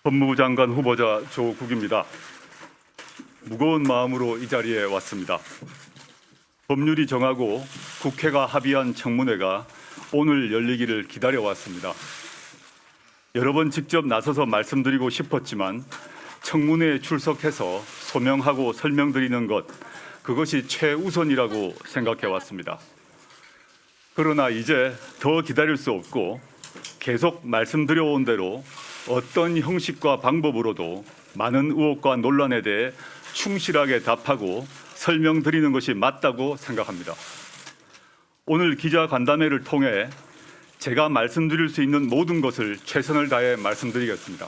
법무부 장관 후보자 조국입니다. 무거운 마음으로 이 자리에 왔습니다. 법률이 정하고 국회가 합의한 청문회가 오늘 열리기를 기다려왔습니다. 여러 번 직접 나서서 말씀드리고 싶었지만 청문회에 출석해서 소명하고 설명드리는 것, 그것이 최우선이라고 생각해 왔습니다. 그러나 이제 더 기다릴 수 없고 계속 말씀드려온 대로 어떤 형식과 방법으로도 많은 의혹과 논란에 대해 충실하게 답하고 설명드리는 것이 맞다고 생각합니다. 오늘 기자 간담회를 통해 제가 말씀드릴 수 있는 모든 것을 최선을 다해 말씀드리겠습니다.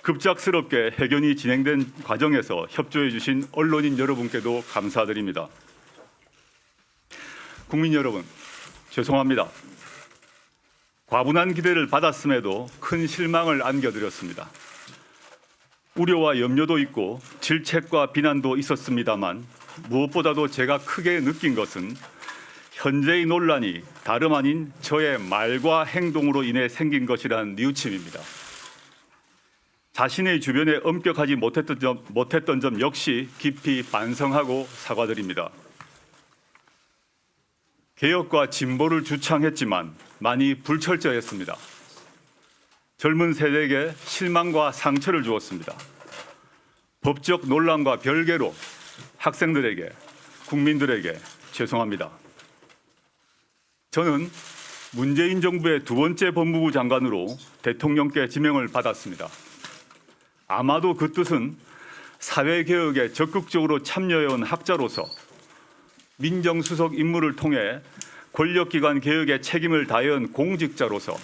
급작스럽게 회견이 진행된 과정에서 협조해 주신 언론인 여러분께도 감사드립니다. 국민 여러분, 죄송합니다. 과분한 기대를 받았음에도 큰 실망을 안겨드렸습니다. 우려와 염려도 있고 질책과 비난도 있었습니다만 무엇보다도 제가 크게 느낀 것은 현재의 논란이 다름 아닌 저의 말과 행동으로 인해 생긴 것이란 뉘우침입니다. 자신의 주변에 엄격하지 못했던 점 역시 깊이 반성하고 사과드립니다. 개혁과 진보를 주창했지만 많이 불철저했습니다. 젊은 세대에게 실망과 상처를 주었습니다. 법적 논란과 별개로 학생들에게, 국민들에게 죄송합니다. 저는 문재인 정부의 두 번째 법무부 장관으로 대통령께 지명을 받았습니다. 아마도 그 뜻은 사회개혁에 적극적으로 참여해온 학자로서 민정수석 임무를 통해 권력기관 개혁에 책임을 다해온 공직자로서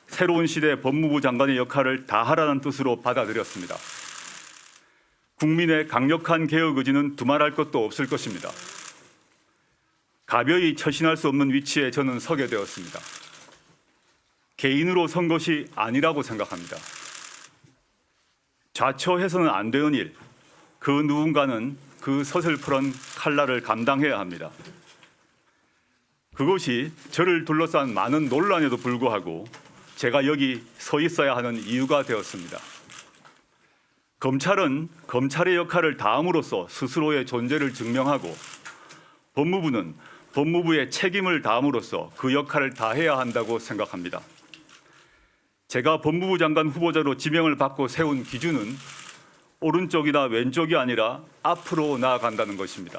새로운 시대 법무부 장관의 역할을 다하라는 뜻으로 받아들였습니다. 국민의 강력한 개혁 의지는 두말할 것도 없을 것입니다. 가벼이 처신할 수 없는 위치에 저는 서게 되었습니다. 개인으로 선 것이 아니라고 생각합니다. 좌초해서는 안 되는 일, 그 누군가는 그 서슬프런 칼날을 감당해야 합니다. 그것이 저를 둘러싼 많은 논란에도 불구하고 제가 여기 서 있어야 하는 이유가 되었습니다. 검찰은 검찰의 역할을 다함으로써 스스로의 존재를 증명하고 법무부는 법무부의 책임을 다함으로써 그 역할을 다해야 한다고 생각합니다. 제가 법무부 장관 후보자로 지명을 받고 세운 기준은 오른쪽이나 왼쪽이 아니라 앞으로 나아간다는 것입니다.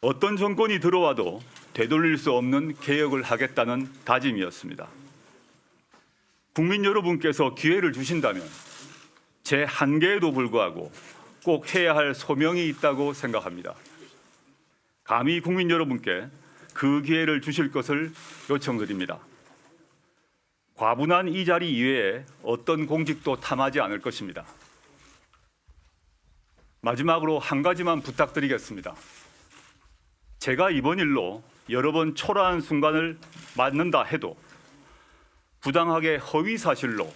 어떤 정권이 들어와도 되돌릴 수 없는 개혁을 하겠다는 다짐이었습니다. 국민 여러분께서 기회를 주신다면 제 한계에도 불구하고 꼭 해야 할 소명이 있다고 생각합니다. 감히 국민 여러분께 그 기회를 주실 것을 요청드립니다. 과분한 이 자리 이외에 어떤 공직도 탐하지 않을 것입니다. 마지막으로 한 가지만 부탁드리겠습니다. 제가 이번 일로 여러 번 초라한 순간을 맞는다 해도 부당하게 허위 사실로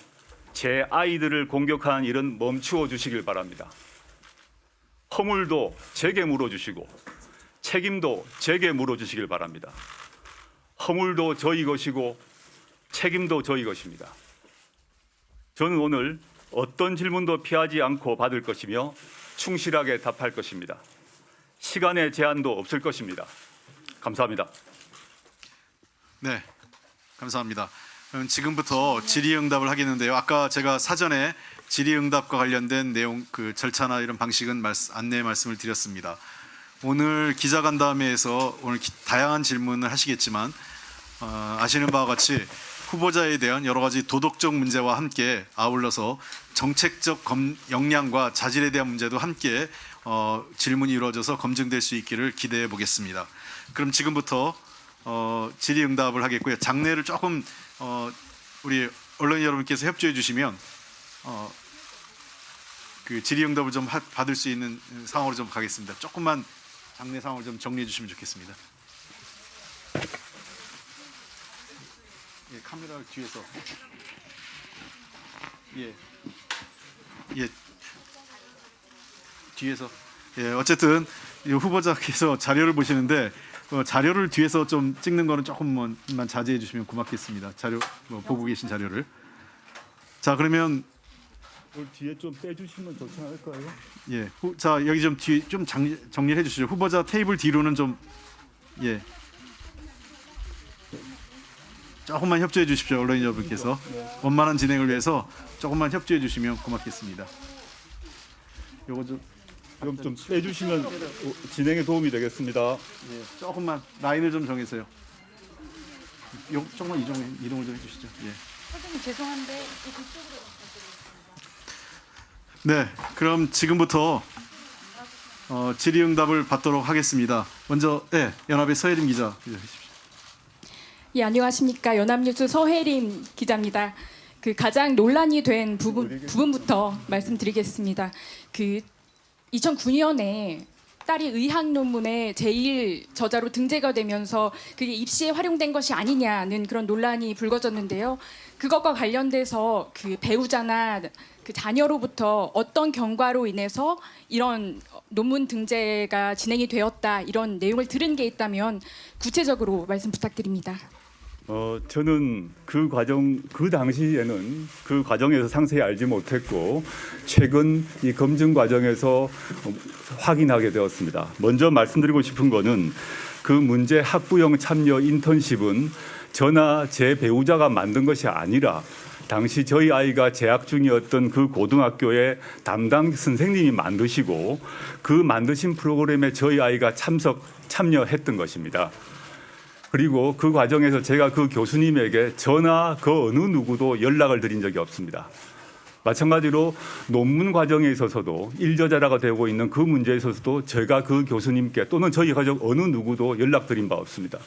제 아이들을 공격하는 일은 멈추어 주시길 바랍니다. 허물도 제게 물어주시고 책임도 제게 물어주시길 바랍니다. 허물도 저희 것이고 책임도 저희 것입니다. 저는 오늘 어떤 질문도 피하지 않고 받을 것이며 충실하게 답할 것입니다. 시간의 제한도 없을 것입니다. 감사합니다. 네, 감사합니다. 그럼 지금부터 질의응답을 하겠는데요. 아까 제가 사전에 질의응답과 관련된 내용, 그 절차나 이런 방식은 안내 말씀을 드렸습니다. 오늘 기자간담회에서 오늘 다양한 질문을 하시겠지만 아시는 바와 같이 후보자에 대한 여러 가지 도덕적 문제와 함께 아울러서 정책적 역량과 자질에 대한 문제도 함께 질문이 이루어져서 검증될 수 있기를 기대해 보겠습니다. 그럼 지금부터 질의응답을 하겠고요. 장례를 조금 우리 언론인 여러분께서 협조해 주시면 그 질의응답을 좀 받을 수 있는 상황으로 좀 가겠습니다. 조금만 장례 상황을 좀 정리해 주시면 좋겠습니다. 예, 카메라 뒤에서 뒤에서 어쨌든 후보자께서 자료를 보시는데 자료를 뒤에서 좀 찍는 거는 조금만 자제해 주시면 고맙겠습니다. 자료 보고 계신 자료를 자, 그러면 이걸 뒤에 좀 빼주시면 좋지 않을까요? 예. 자, 여기 좀 뒤 좀 정리를 해 주시죠. 후보자 테이블 뒤로는 좀 예. 조금만 협조해 주십시오. 언론인 여러분께서 원만한 진행을 위해서 조금만 협조해 주시면 고맙겠습니다. 요거 좀 빼주시면 진행에 도움이 되겠습니다. 예, 조금만 라인을 좀 정해서요. 요 조금만 이동을 좀 해주시죠. 예. 선생님 죄송한데 이쪽으로. 네, 그럼 지금부터 질의응답을 받도록 하겠습니다. 먼저 연합의 서혜림 기자 해주십시오. 예, 안녕하십니까. 연합뉴스 서혜림 기자입니다. 그 가장 논란이 된 부분부터 말씀드리겠습니다. 그 2009년에 딸이 의학 논문에 제1 저자로 등재가 되면서 그게 입시에 활용된 것이 아니냐는 그런 논란이 불거졌는데요. 그것과 관련돼서 그 배우자나 그 자녀로부터 어떤 경과로 인해서 이런 논문 등재가 진행이 되었다 이런 내용을 들은 게 있다면 구체적으로 말씀 부탁드립니다. 저는 그 당시에는 그 과정에서 상세히 알지 못했고 최근 이 검증 과정에서 확인하게 되었습니다. 먼저 말씀드리고 싶은 거는 그 문제 학부형 참여 인턴십은 저나 제 배우자가 만든 것이 아니라 당시 저희 아이가 재학 중이었던 그 고등학교의 담당 선생님이 만드시고 그 만드신 프로그램에 저희 아이가 참여했던 것입니다. 그리고 그 과정에서 제가 그 교수님에게 저나 그 어느 누구도 연락을 드린 적이 없습니다. 마찬가지로 논문 과정에 있어서도 일저자라가 되고 있는 그 문제에 있어서도 제가 그 교수님께 또는 저희 가족 어느 누구도 연락드린 바 없습니다.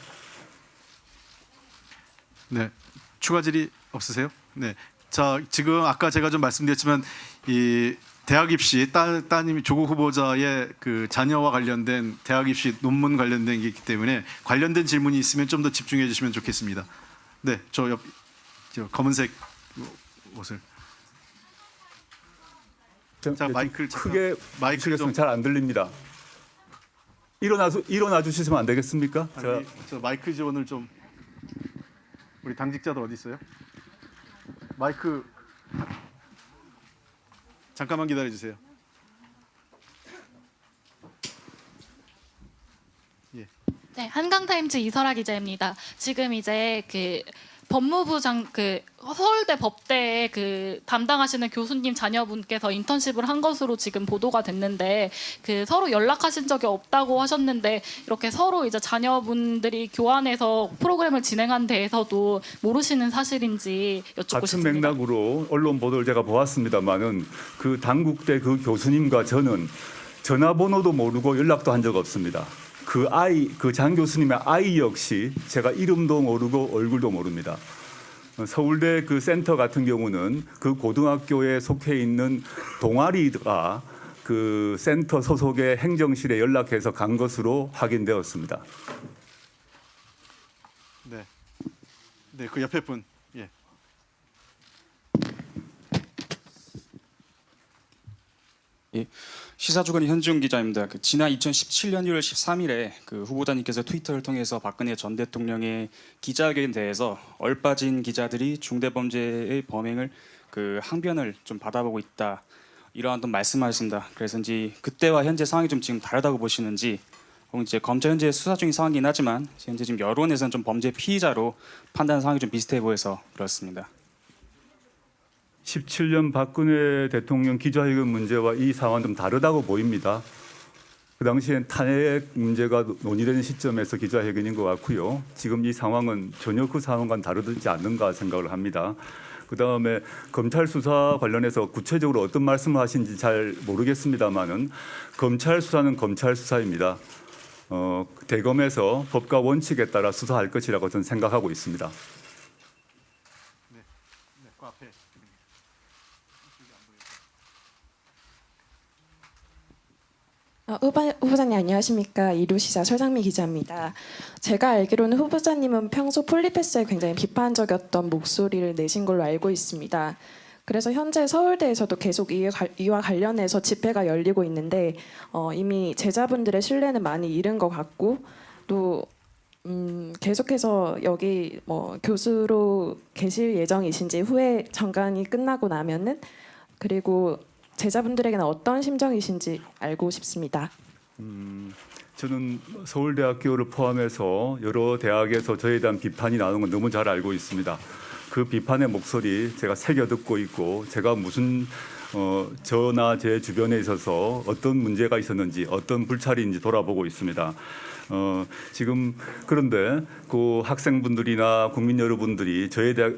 네, 추가 질의 없으세요? 네, 자 지금 아까 제가 좀 말씀드렸지만 이 대학 입시 따님이 조국 후보자의 그 자녀와 관련된 대학 입시 논문 관련된 게 있기 때문에 관련된 질문이 있으면 좀 더 집중해 주시면 좋겠습니다. 네, 저 검은색 옷을. 자 마이크를 크게 마이크를 좀 잘 안 들립니다. 일어나 주시면 안 되겠습니까? 저 마이크 지원을 좀 우리 당직자들 어디 있어요? 마이크 잠깐만 기다려 주세요. 네, 한강타임즈 이설아 기자입니다. 지금 이제 그 법무부장 그 서울대 법대에 그 담당하시는 교수님 자녀분께서 인턴십을 한 것으로 지금 보도가 됐는데 그 서로 연락하신 적이 없다고 하셨는데 이렇게 서로 이제 자녀분들이 교환해서 프로그램을 진행한 데에서도 모르시는 사실인지 여쭙고 같은 싶습니다. 맥락으로 언론 보도를 제가 보았습니다만은 그 당국대 그 교수님과 저는 전화번호도 모르고 연락도 한 적 없습니다. 그 장 교수님의 아이 역시 제가 이름도 모르고 얼굴도 모릅니다. 서울대 그 센터 같은 경우는 그 고등학교에 속해 있는 동아리가 그 센터 소속의 행정실에 연락해서 간 것으로 확인되었습니다. 네, 네, 그 옆에 분. 예. 예, 시사주간의 현중 기자입니다. 지난 2017년 1월 13일에 그 후보자님께서 트위터를 통해서 박근혜 전 대통령의 기자회견에 대해서 얼빠진 기자들이 중대범죄의 범행을 그 항변을 좀 받아보고 있다 이러한 또 말씀하셨습니다. 그래서인지 그때와 현재 상황이 좀 지금 다르다고 보시는지, 혹은 이제 검찰 현재 수사 중인 상황이긴 하지만 현재 지금 여론에서는 좀 범죄 피의자로 판단 상황이 좀 비슷해 보여서 그렇습니다. 17년 박근혜 대통령 기자회견 문제와 이 상황은 좀 다르다고 보입니다. 그 당시엔 탄핵 문제가 논의되는 시점에서 기자회견인 것 같고요. 지금 이 상황은 전혀 그 상황과는 다르지 않는가 생각을 합니다. 그다음에 검찰 수사 관련해서 구체적으로 어떤 말씀을 하신지 잘 모르겠습니다만은 검찰 수사는 검찰 수사입니다. 대검에서 법과 원칙에 따라 수사할 것이라고 저는 생각하고 있습니다. 네, 그 앞에. 후보자님 안녕하십니까. 이루시사 설상미 기자입니다. 제가 알기로는 후보자님은 평소 폴리패스에 굉장히 비판적이었던 목소리를 내신 걸로 알고 있습니다. 그래서 현재 서울대에서도 계속 이와 관련해서 집회가 열리고 있는데 이미 제자분들의 신뢰는 많이 잃은 것 같고 또 계속해서 여기 뭐 교수로 계실 예정이신지 후에 정관이 끝나고 나면은 그리고 제자분들에게는 어떤 심정이신지 알고 싶습니다. 저는 서울대학교를 포함해서 여러 대학에서 저에 대한 비판이 나오는 건 너무 잘 알고 있습니다. 그 비판의 목소리 제가 새겨 듣고 있고 제가 무슨 저나 제 주변에 있어서 어떤 문제가 있었는지 어떤 불찰인지 돌아보고 있습니다. 지금 그런데 그 학생분들이나 국민 여러분들이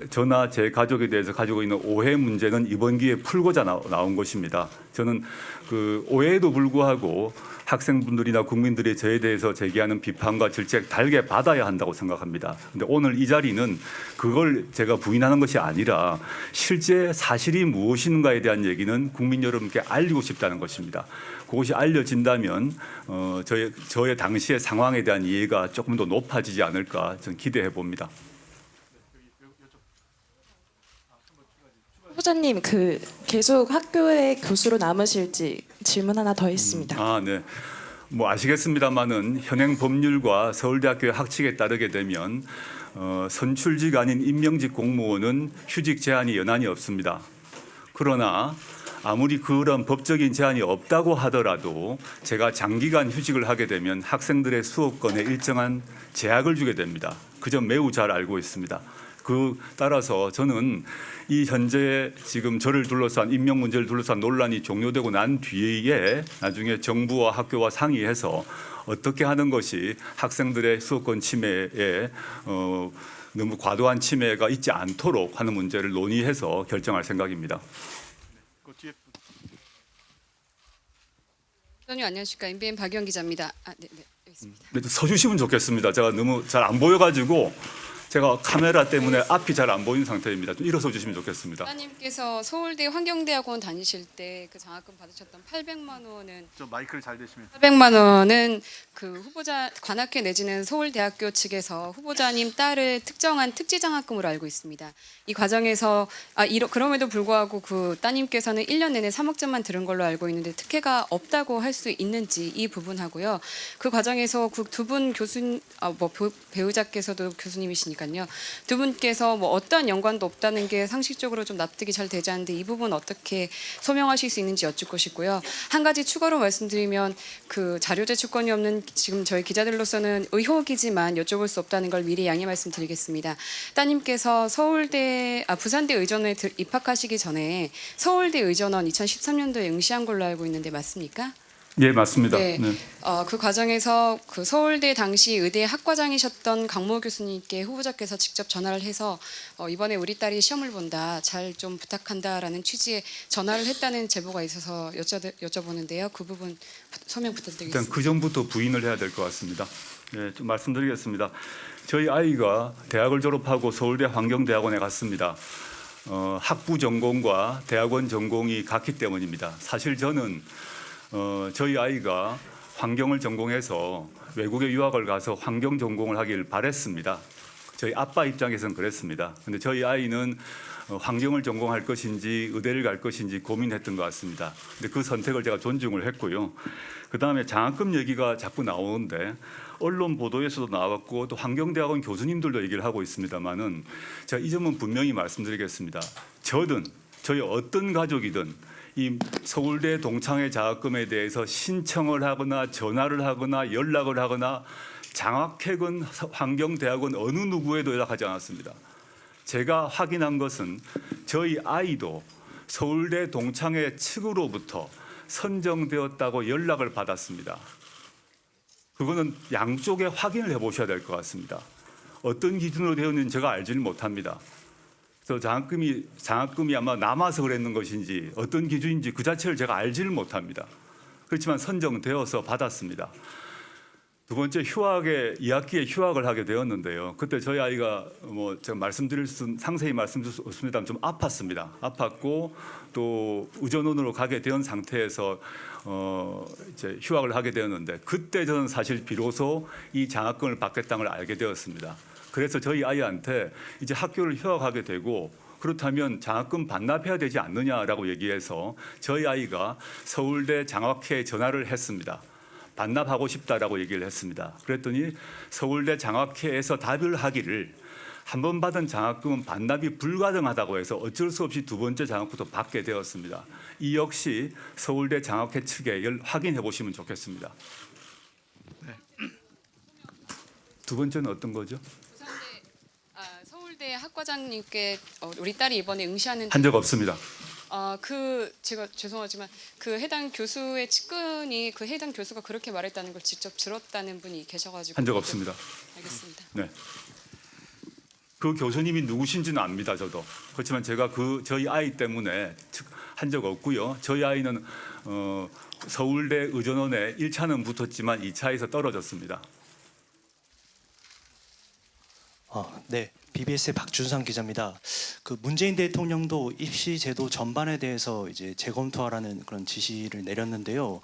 저나 제 가족에 대해서 가지고 있는 오해 문제는 이번 기회에 풀고자 나온 것입니다. 저는 그 오해에도 불구하고 학생분들이나 국민들이 저에 대해서 제기하는 비판과 질책 달게 받아야 한다고 생각합니다. 근데 오늘 이 자리는 그걸 제가 부인하는 것이 아니라 실제 사실이 무엇인가에 대한 얘기는 국민 여러분께 알리고 싶다는 것입니다. 그것이 알려진다면 저의 당시의 상황에 대한 이해가 조금 더 높아지지 않을까 저는 기대해 봅니다. 후보자님 그 계속 학교의 교수로 남으실지 질문 하나 더 있습니다. 네. 뭐 아시겠습니다만은 현행 법률과 서울대학교의 학칙에 따르게 되면 선출직 아닌 임명직 공무원은 휴직 제한이 연한이 없습니다. 그러나 아무리 그런 법적인 제한이 없다고 하더라도 제가 장기간 휴직을 하게 되면 학생들의 수업권에 일정한 제약을 주게 됩니다. 그 점 매우 잘 알고 있습니다. 따라서 저는 이 현재 지금 저를 둘러싼 임명 문제를 둘러싼 논란이 종료되고 난 뒤에 나중에 정부와 학교와 상의해서 어떻게 하는 것이 학생들의 수업권 침해에 너무 과도한 침해가 있지 않도록 하는 문제를 논의해서 결정할 생각입니다. 선생님 안녕하십니까. MBN 박유영 기자입니다. 네, 여기 있습니다. 네, 서주시면 좋겠습니다. 제가 너무 잘 안 보여가지고 제가 카메라 때문에 앞이 잘 안 보이는 상태입니다. 좀 일어서 주시면 좋겠습니다. 따님께서 서울대 환경대학원 다니실 때 그 장학금 받으셨던 800만 원은 좀 마이크를 잘 대시면. 800만 원은 그 후보자 관학회 내지는 서울대학교 측에서 후보자님 딸을 특정한 특지 장학금으로 알고 있습니다. 이 과정에서 그럼에도 불구하고 그 따님께서는 1년 내내 3억전만 들은 걸로 알고 있는데 특혜가 없다고 할 수 있는지 이 부분하고요. 그 과정에서 그 두 분 배우자께서도 교수님이시니까요. 두 분께서 뭐 어떠한 연관도 없다는 게 상식적으로 좀 납득이 잘 되지 않는데 이 부분 어떻게 소명하실 수 있는지 여쭙고 싶고요. 한 가지 추가로 말씀드리면 그 자료 제출권이 없는 지금 저희 기자들로서는 의혹이지만 여쭤볼 수 없다는 걸 미리 양해 말씀드리겠습니다. 따님께서 부산대 의전에 입학하시기 전에 서울대 의전원 2013년도에 응시한 걸로 알고 있는데 맞습니까? 예, 맞습니다. 네. 네. 그 과정에서 그 서울대 당시 의대 학과장이셨던 강모 교수님께 후보자께서 직접 전화를 해서 이번에 우리 딸이 시험을 본다, 잘 좀 부탁한다라는 취지의 전화를 했다는 제보가 있어서 여쭤보는데요. 그 부분 소명 부탁드리겠습니다. 일단 그 전부터 부인을 해야 될 것 같습니다. 네, 좀 말씀드리겠습니다. 저희 아이가 대학을 졸업하고 서울대 환경대학원에 갔습니다. 학부 전공과 대학원 전공이 같기 때문입니다. 사실 저는 저희 아이가 환경을 전공해서 외국에 유학을 가서 환경 전공을 하길 바랬습니다. 저희 아빠 입장에서는 그랬습니다. 근데 저희 아이는 환경을 전공할 것인지 의대를 갈 것인지 고민했던 것 같습니다. 근데 그 선택을 제가 존중을 했고요. 그다음에 장학금 얘기가 자꾸 나오는데 언론 보도에서도 나왔고 또 환경대학원 교수님들도 얘기를 하고 있습니다만은 제가 이 점은 분명히 말씀드리겠습니다. 저희 어떤 가족이든 이 서울대 동창회 장학금에 대해서 신청을 하거나 전화를 하거나 연락을 하거나 장학회건 환경대학원 어느 누구에도 연락하지 않았습니다. 제가 확인한 것은 저희 아이도 서울대 동창회 측으로부터 선정되었다고 연락을 받았습니다. 그거는 양쪽에 확인을 해보셔야 될 것 같습니다. 어떤 기준으로 되었는지 제가 알지는 못합니다. 그래서 장학금이 아마 남아서 그랬는 것인지 어떤 기준인지 그 자체를 제가 알지를 못합니다. 그렇지만 선정되어서 받았습니다. 두 번째 2학기에 휴학을 하게 되었는데요. 그때 저희 아이가 제가 상세히 말씀드릴 수 없습니다만 좀 아팠습니다. 아팠고 또 의전원으로 가게 된 상태에서 이제 휴학을 하게 되었는데 그때 저는 사실 비로소 이 장학금을 받겠다는 걸 알게 되었습니다. 그래서 저희 아이한테 이제 학교를 휴학하게 되고 그렇다면 장학금 반납해야 되지 않느냐라고 얘기해서 저희 아이가 서울대 장학회에 전화를 했습니다. 반납하고 싶다라고 얘기를 했습니다. 그랬더니 서울대 장학회에서 답을 하기를 한 번 받은 장학금은 반납이 불가능하다고 해서 어쩔 수 없이 두 번째 장학금도 받게 되었습니다. 이 역시 서울대 장학회 측에 확인해 보시면 좋겠습니다. 두 번째는 어떤 거죠? 서울대 학과장님께 우리 딸이 이번에 응시하는 한 적 없습니다. 제가 죄송하지만 그 해당 교수의 측근이 그 해당 교수가 그렇게 말했다는 걸 직접 들었다는 분이 계셔가지고 한 적 없습니다. 알겠습니다. 네. 그 교수님이 누구신지는 압니다. 저도. 그렇지만 제가 저희 아이 때문에 한 적 없고요. 저희 아이는 서울대 의전원에 1차는 붙었지만 2차에서 떨어졌습니다. 네, BBS의 박준상 기자입니다. 그 문재인 대통령도 입시 제도 전반에 대해서 이제 재검토하라는 그런 지시를 내렸는데요.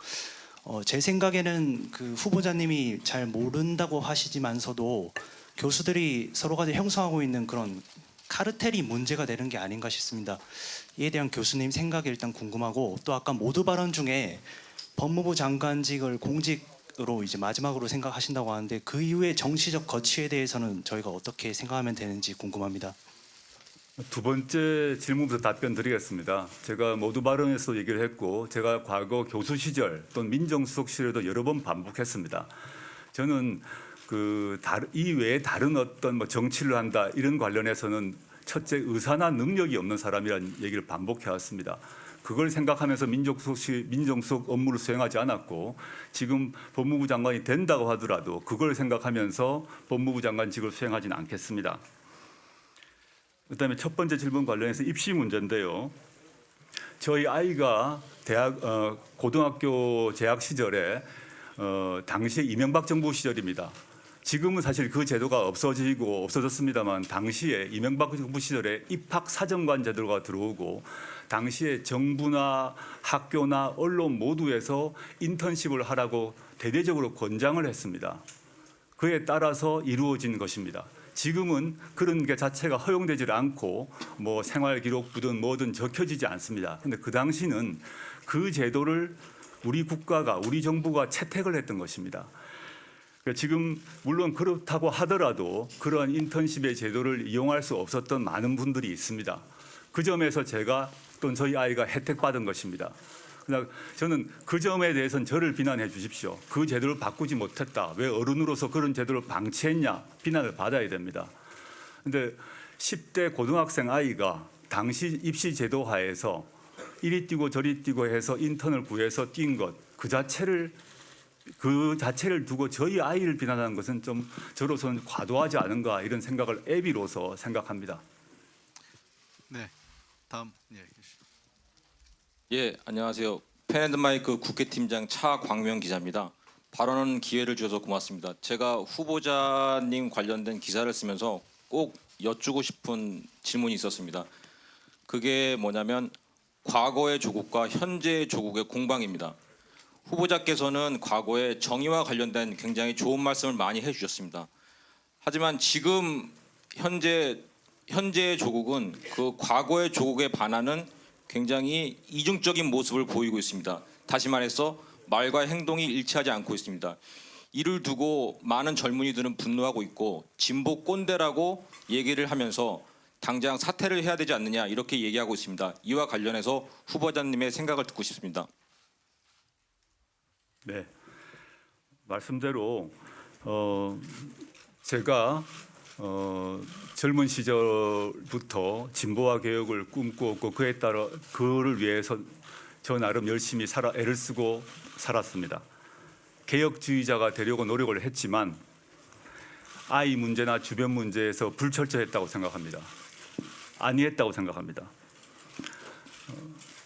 제 생각에는 그 후보자님이 잘 모른다고 하시지만서도 교수들이 서로 간에 형성하고 있는 그런 카르텔이 문제가 되는 게 아닌가 싶습니다. 이에 대한 교수님 생각이 일단 궁금하고, 또 아까 모두 발언 중에 법무부 장관직을 공직으로 이제 마지막으로 생각하신다고 하는데 그 이후에 정치적 거취에 대해서는 저희가 어떻게 생각하면 되는지 궁금합니다. 두 번째 질문부터 답변 드리겠습니다. 제가 모두 발언에서 얘기를 했고 제가 과거 교수 시절 또는 민정수석 시절에도 여러 번 반복했습니다. 저는 이 외에 다른 어떤 정치를 한다 이런 관련해서는 첫째 의사나 능력이 없는 사람이라는 얘기를 반복해 왔습니다. 그걸 생각하면서 민정수석 업무를 수행하지 않았고 지금 법무부 장관이 된다고 하더라도 그걸 생각하면서 법무부 장관직을 수행하지는 않겠습니다. 그다음에 첫 번째 질문 관련해서 입시 문제인데요. 저희 아이가 고등학교 재학 시절에 당시에 이명박 정부 시절입니다. 지금은 사실 그 제도가 없어졌습니다만 당시에 이명박 정부 시절에 입학 사정관 제도가 들어오고 당시에 정부나 학교나 언론 모두에서 인턴십을 하라고 대대적으로 권장을 했습니다. 그에 따라서 이루어진 것입니다. 지금은 그런 게 자체가 허용되지 않고 뭐 생활기록부든 뭐든 적혀지지 않습니다. 그런데 그 당시는 그 제도를 우리 국가가 우리 정부가 채택을 했던 것입니다. 지금 물론 그렇다고 하더라도 그러한 인턴십의 제도를 이용할 수 없었던 많은 분들이 있습니다. 그 점에서 제가 또는 저희 아이가 혜택받은 것입니다. 그러나 저는 그 점에 대해서는 저를 비난해 주십시오. 그 제도를 바꾸지 못했다. 왜 어른으로서 그런 제도를 방치했냐 비난을 받아야 됩니다. 그런데 10대 고등학생 아이가 당시 입시 제도 하에서 이리 뛰고 저리 뛰고 해서 인턴을 구해서 뛴 것 그 자체를 두고 저희 아이를 비난하는 것은 좀 저로서는 과도하지 않은가 이런 생각을 애비로서 생각합니다. 네, 다음 예, 안녕하세요. 펜앤드마이크 국회팀장 차광명 기자입니다. 발언 기회를 주셔서 고맙습니다. 제가 후보자님 관련된 기사를 쓰면서 꼭 여쭈고 싶은 질문이 있었습니다. 그게 뭐냐면 과거의 조국과 현재의 조국의 공방입니다. 후보자께서는 과거에 정의와 관련된 굉장히 좋은 말씀을 많이 해주셨습니다. 하지만 지금 현재의 조국은 그 과거의 조국에 반하는 굉장히 이중적인 모습을 보이고 있습니다. 다시 말해서 말과 행동이 일치하지 않고 있습니다. 이를 두고 많은 젊은이들은 분노하고 있고 진보 꼰대라고 얘기를 하면서 당장 사퇴를 해야 되지 않느냐 이렇게 얘기하고 있습니다. 이와 관련해서 후보자님의 생각을 듣고 싶습니다. 네, 말씀대로 제가 젊은 시절부터 진보화 개혁을 꿈꾸었고 그에 따라 그를 위해서 저 나름 열심히 애를 쓰고 살았습니다. 개혁주의자가 되려고 노력을 했지만 아이 문제나 주변 문제에서 불철저했다고 생각합니다. 아니했다고 생각합니다.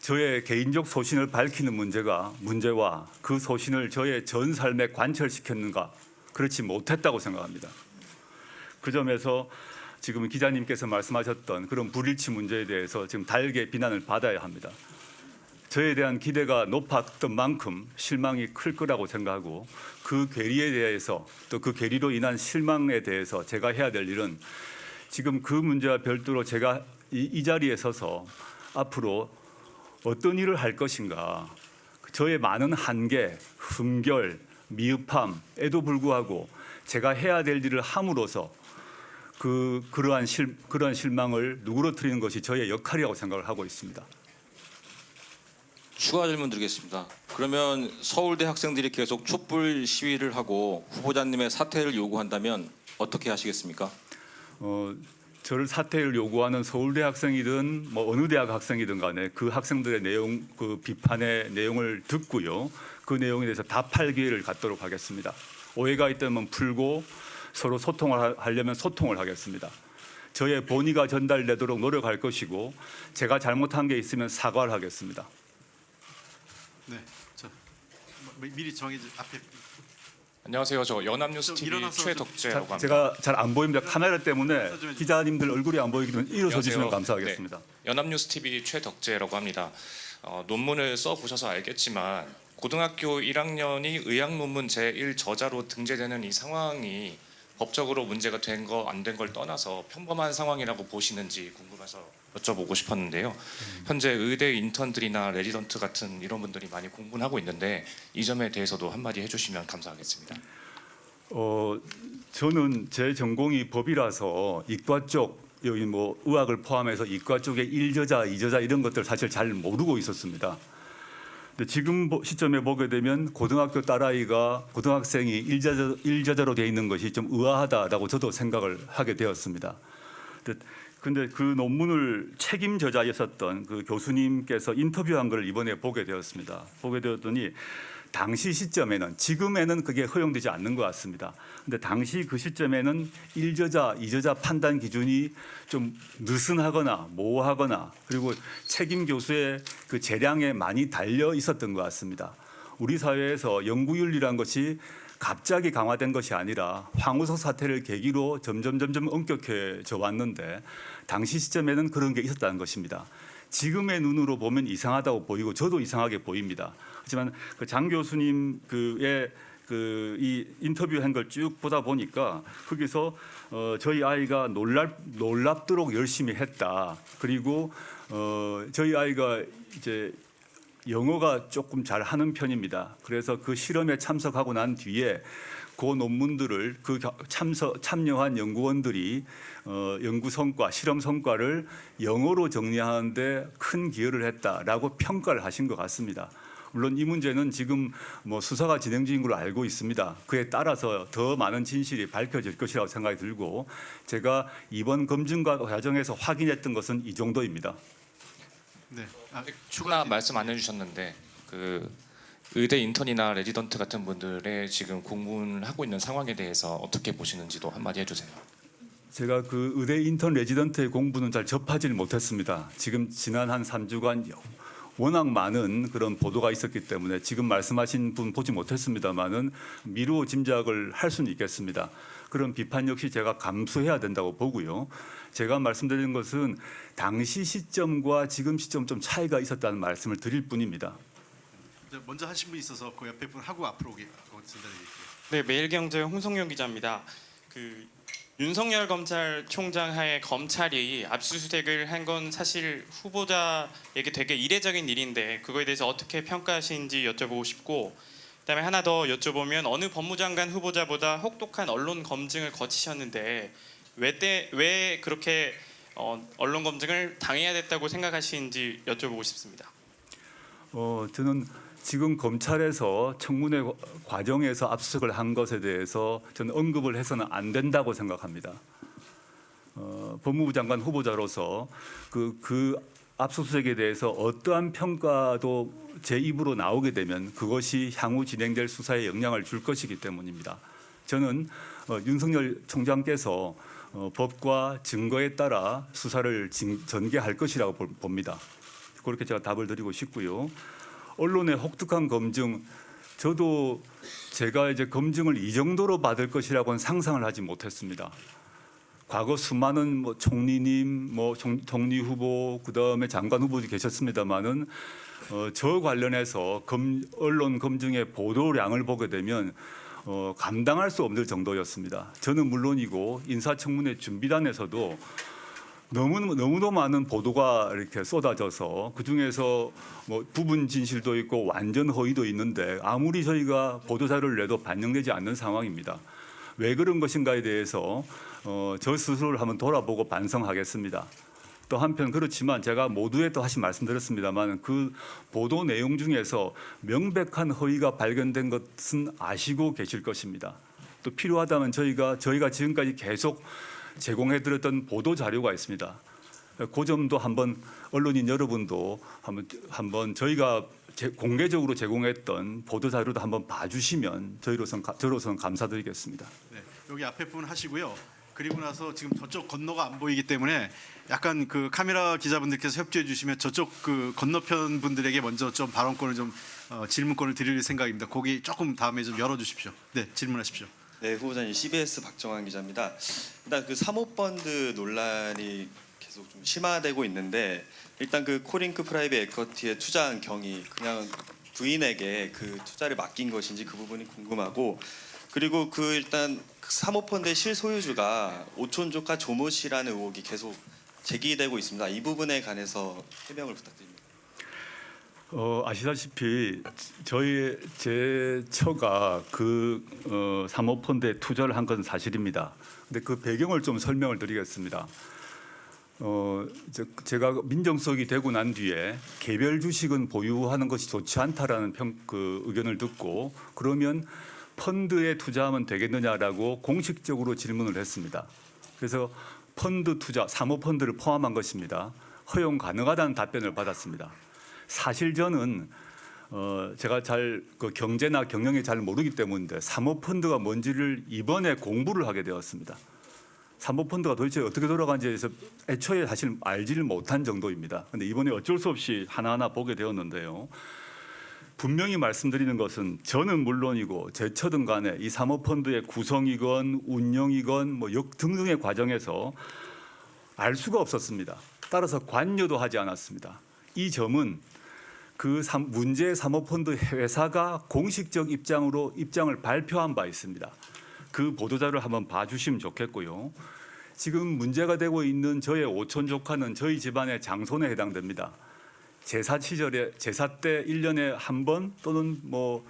저의 개인적 소신을 밝히는 문제와 그 소신을 저의 전 삶에 관철시켰는가 그렇지 못했다고 생각합니다. 그 점에서 지금 기자님께서 말씀하셨던 그런 불일치 문제에 대해서 지금 달게 비난을 받아야 합니다. 저에 대한 기대가 높았던 만큼 실망이 클 거라고 생각하고 그 괴리에 대해서 또 그 괴리로 인한 실망에 대해서 제가 해야 될 일은 지금 그 문제와 별도로 제가 이 자리에 서서 앞으로 어떤 일을 할 것인가 저의 많은 한계, 흠결, 미흡함에도 불구하고 제가 해야 될 일을 함으로써 그러한 실망을 누그러뜨리는 것이 저의 역할이라고 생각을 하고 있습니다. 추가 질문 드리겠습니다. 그러면 서울대 학생들이 계속 촛불 시위를 하고 후보자님의 사퇴를 요구한다면 어떻게 하시겠습니까? 저를 사퇴를 요구하는 서울대 학생이든 뭐 어느 대학 학생이든 간에 그 학생들의 내용, 그 비판의 내용을 듣고요. 그 내용에 대해서 답할 기회를 갖도록 하겠습니다. 오해가 있다면 풀고 서로 소통을 하려면 소통을 하겠습니다. 저의 본의가 전달되도록 노력할 것이고 제가 잘못한 게 있으면 사과를 하겠습니다. 네, 자 미리 정해진 앞에 안녕하세요. 저 연합뉴스 좀 TV 일어나서 최덕재라고 합니다. 제가 잘 안 보입니다. 카메라 때문에 좀 기자님들 얼굴이 안 보이기 때문에 일어서 주시면 안녕하세요. 감사하겠습니다. 네, 연합뉴스 TV 최덕재라고 합니다. 논문을 써 보셔서 알겠지만 고등학교 1학년이 의학 논문 제1저자로 등재되는 이 상황이 법적으로 문제가 된 거 안 된 걸 떠나서 평범한 상황이라고 보시는지 궁금해서 여쭤보고 싶었는데요. 현재 의대 인턴들이나 레지던트 같은 이런 분들이 많이 공부를 하고 있는데 이 점에 대해서도 한마디 해주시면 감사하겠습니다. 저는 제 전공이 법이라서 이과 쪽 여기 뭐 의학을 포함해서 이과 쪽의 1저자, 2저자 이런 것들 사실 잘 모르고 있었습니다. 근데 지금 시점에 보게 되면 고등학교 딸아이가 고등학생이 1저자로 되어 있는 것이 좀 의아하다라고 저도 생각을 하게 되었습니다. 근데 그 논문을 책임 저자였었던 그 교수님께서 인터뷰한 걸 이번에 보게 되었습니다. 보게 되었더니 당시 시점에는 지금에는 그게 허용되지 않는 것 같습니다. 근데 당시 그 시점에는 1저자, 2저자 판단 기준이 좀 느슨하거나 모호하거나 그리고 책임 교수의 그 재량에 많이 달려 있었던 것 같습니다. 우리 사회에서 연구윤리란 것이 갑자기 강화된 것이 아니라 황우석 사태를 계기로 점점 엄격해져 왔는데 당시 시점에는 그런 게 있었다는 것입니다. 지금의 눈으로 보면 이상하다고 보이고 저도 이상하게 보입니다. 하지만 그 장 교수님 그의 이 인터뷰한 걸 쭉 보다 보니까 거기서 저희 아이가 놀랍도록 열심히 했다. 그리고 저희 아이가 이제 영어가 조금 잘 하는 편입니다. 그래서 그 실험에 참석하고 난 뒤에 그 논문들을 참여한 연구원들이 연구 성과, 실험 성과를 영어로 정리하는데 큰 기여를 했다라고 평가를 하신 것 같습니다. 물론 이 문제는 지금 뭐 수사가 진행 중인 걸로 알고 있습니다. 그에 따라서 더 많은 진실이 밝혀질 것이라고 생각이 들고 제가 이번 검증 과정에서 확인했던 것은 이 정도입니다. 네, 추가 말씀 안 해주셨는데 그 의대 인턴이나 레지던트 같은 분들의 지금 공부를 하고 있는 상황에 대해서 어떻게 보시는지도 한마디 해주세요. 제가 그 의대 인턴 레지던트의 공부는 잘 접하지는 못했습니다. 지금 지난 한 3주간 워낙 많은 그런 보도가 있었기 때문에 지금 말씀하신 분 보지 못했습니다만은 미루어 짐작을 할 수는 있겠습니다. 그런 비판 역시 제가 감수해야 된다고 보고요. 제가 말씀드리는 것은 당시 시점과 지금 시점 좀 차이가 있었다는 말씀을 드릴 뿐입니다. 먼저 하신 분 있어서 그 옆에 분 하고 앞으로 전달드릴게요. 네, 매일경제 홍성용 기자입니다. 그 윤석열 검찰총장 하에 검찰이 압수수색을 한 건 사실 후보자에게 되게 이례적인 일인데 그거에 대해서 어떻게 평가하시는지 여쭤보고 싶고 그다음에 하나 더 여쭤보면 어느 법무장관 후보자보다 혹독한 언론 검증을 거치셨는데 왜 그렇게 언론 검증을 당해야 됐다고 생각하시는지 여쭤보고 싶습니다. 저는 지금 검찰에서 청문회 과정에서 압수수색을 한 것에 대해서 저는 언급을 해서는 안 된다고 생각합니다. 법무부 장관 후보자로서 그 압수수색에 대해서 어떠한 평가도 제 입으로 나오게 되면 그것이 향후 진행될 수사에 영향을 줄 것이기 때문입니다. 저는 윤석열 총장께서 법과 증거에 따라 수사를 전개할 것이라고 봅니다. 그렇게 제가 답을 드리고 싶고요. 언론의 혹독한 검증, 저도 제가 이제 검증을 이 정도로 받을 것이라고는 상상을 하지 못했습니다. 과거 수많은 뭐 총리님, 뭐 총리 후보, 그다음에 장관 후보들이 계셨습니다만은 저 관련해서 언론 검증의 보도량을 보게 되면 감당할 수 없는 정도였습니다. 저는 물론이고 인사청문회 준비단에서도 너무도 많은 보도가 이렇게 쏟아져서 그 중에서 뭐 부분 진실도 있고 완전 허위도 있는데 아무리 저희가 보도 자료를 내도 반영되지 않는 상황입니다. 왜 그런 것인가에 대해서 저 스스로를 한번 돌아보고 반성하겠습니다. 또 한편 그렇지만 제가 모두에 또 다시 말씀드렸습니다만 그 보도 내용 중에서 명백한 허위가 발견된 것은 아시고 계실 것입니다. 또 필요하다면 저희가 지금까지 계속 제공해드렸던 보도 자료가 있습니다. 그 점도 한번 언론인 여러분도 한번 저희가 공개적으로 제공했던 보도 자료도 한번 봐주시면 저로서는 감사드리겠습니다. 네, 여기 앞에 부분 하시고요. 그리고 나서 지금 저쪽 건너가 안 보이기 때문에 약간 그 카메라 기자분들께서 협조해 주시면 저쪽 그 건너편 분들에게 먼저 좀 발언권을 좀 질문권을 드릴 생각입니다. 거기 조금 다음에 좀 열어주십시오. 네, 질문하십시오. 네, 후보자님 CBS 박정환 기자입니다. 일단 그 사모펀드 논란이 계속 좀 심화되고 있는데 일단 그 코링크 프라이빗 에쿼티에 투자한 경위 그냥 부인에게 그 투자를 맡긴 것인지 그 부분이 궁금하고 그리고 그 일단 사모펀드의 실소유주가 오촌 조카 조모 씨라는 의혹이 계속 제기되고 있습니다. 이 부분에 관해서 해명을 부탁드립니다. 아시다시피 제 처가 그 사모펀드에 투자를 한 것은 사실입니다. 근데 그 배경을 좀 설명을 드리겠습니다. 제가 민정수석이 되고 난 뒤에 개별 주식은 보유하는 것이 좋지 않다라는 의견을 듣고 그러면 펀드에 투자하면 되겠느냐라고 공식적으로 질문을 했습니다. 그래서 펀드 투자, 사모펀드를 포함한 것입니다. 허용 가능하다는 답변을 받았습니다. 사실 저는 제가 그 경제나 경영에 잘 모르기 때문인데 사모펀드가 뭔지를 이번에 공부를 하게 되었습니다. 사모펀드가 도대체 어떻게 돌아가는지에 대해서 애초에 사실 알지를 못한 정도입니다. 그런데 이번에 어쩔 수 없이 하나하나 보게 되었는데요. 분명히 말씀드리는 것은 저는 물론이고 제 처든 간에 이 사모펀드의 구성이건 운영이건 뭐 등등의 과정에서 알 수가 없었습니다. 따라서 관여도 하지 않았습니다. 이 점은 그 문제의 사모펀드 회사가 공식적 입장을 발표한 바 있습니다. 그 보도자료를 한번 봐주시면 좋겠고요. 지금 문제가 되고 있는 저의 오촌 조카는 저희 집안의 장손에 해당됩니다. 제사 때 1년에 한 번 또는 뭐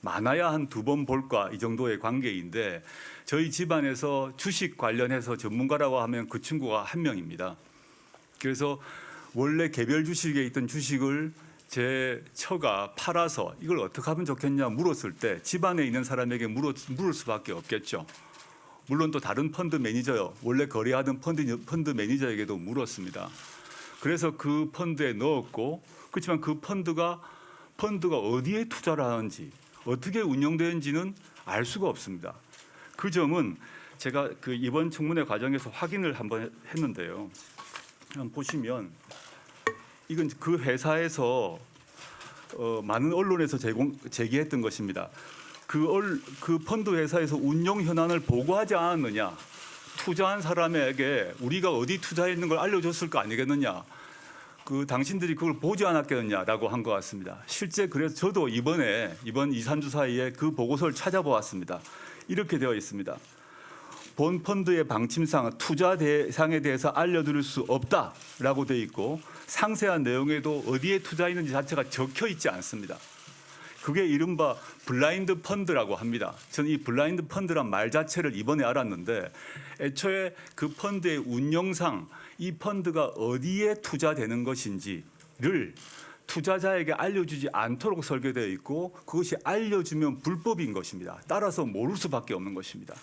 많아야 한 2번 볼까 이 정도의 관계인데 저희 집안에서 주식 관련해서 전문가라고 하면 그 친구가 한 명입니다. 그래서 원래 개별 주식에 있던 주식을 제 처가 팔아서 이걸 어떻게 하면 좋겠냐 물었을 때 집안에 있는 사람에게 물을 수밖에 없겠죠. 물론 또 다른 펀드 매니저, 원래 거래하던 펀드 매니저에게도 물었습니다. 그래서 그 펀드에 넣었고 그렇지만 그 펀드가 어디에 투자를 하는지 어떻게 운영되는지는 알 수가 없습니다. 그 점은 제가 그 이번 청문회 과정에서 확인을 한번 했는데요. 한번 보시면 이건 그 회사에서 많은 언론에서 제기했던 것입니다. 그 펀드 회사에서 운용 현안을 보고하지 않았느냐. 투자한 사람에게 우리가 어디 투자했는 걸 알려줬을 거 아니겠느냐. 당신들이 그걸 보지 않았겠느냐라고 한 것 같습니다. 실제 그래서 저도 이번 2, 3주 사이에 그 보고서를 찾아보았습니다. 이렇게 되어 있습니다. 본 펀드의 방침상 투자 대상에 대해서 알려드릴 수 없다라고 되어 있고 상세한 내용에도 어디에 투자했는지 자체가 적혀 있지 않습니다. 그게 이른바 블라인드 펀드라고 합니다. 저는 이 블라인드 펀드란 말 자체를 이번에 알았는데 애초에 그 펀드의 운영상 이 펀드가 어디에 투자되는 것인지를 투자자에게 알려주지 않도록 설계되어 있고 그것이 알려주면 불법인 것입니다. 따라서 모를 수밖에 없는 것입니다.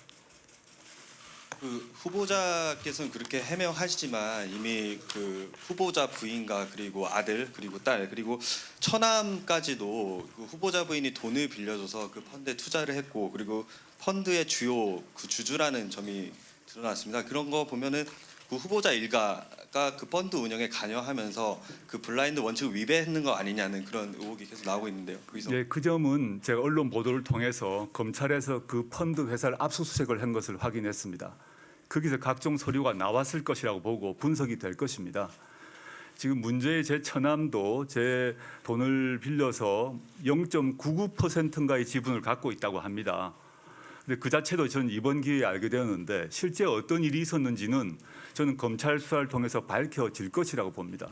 그 후보자께서는 그렇게 해명하시지만 이미 그 후보자 부인과 그리고 아들 그리고 딸 그리고 처남까지도 그 후보자 부인이 돈을 빌려줘서 그 펀드에 투자를 했고 그리고 펀드의 주요 그 주주라는 점이 드러났습니다. 그런 거 보면은 그 후보자 일가가 그 펀드 운영에 관여하면서 그 블라인드 원칙을 위배했는 거 아니냐는 그런 의혹이 계속 나오고 있는데요. 네, 그 점은 제가 언론 보도를 통해서 검찰에서 그 펀드 회사를 압수수색을 한 것을 확인했습니다. 거기서 각종 서류가 나왔을 것이라고 보고 분석이 될 것입니다. 지금 문제의 제 처남도 제 돈을 빌려서 0.99%인가의 지분을 갖고 있다고 합니다. 근데 그 자체도 저는 이번 기회에 알게 되었는데 실제 어떤 일이 있었는지는 저는 검찰 수사를 통해서 밝혀질 것이라고 봅니다.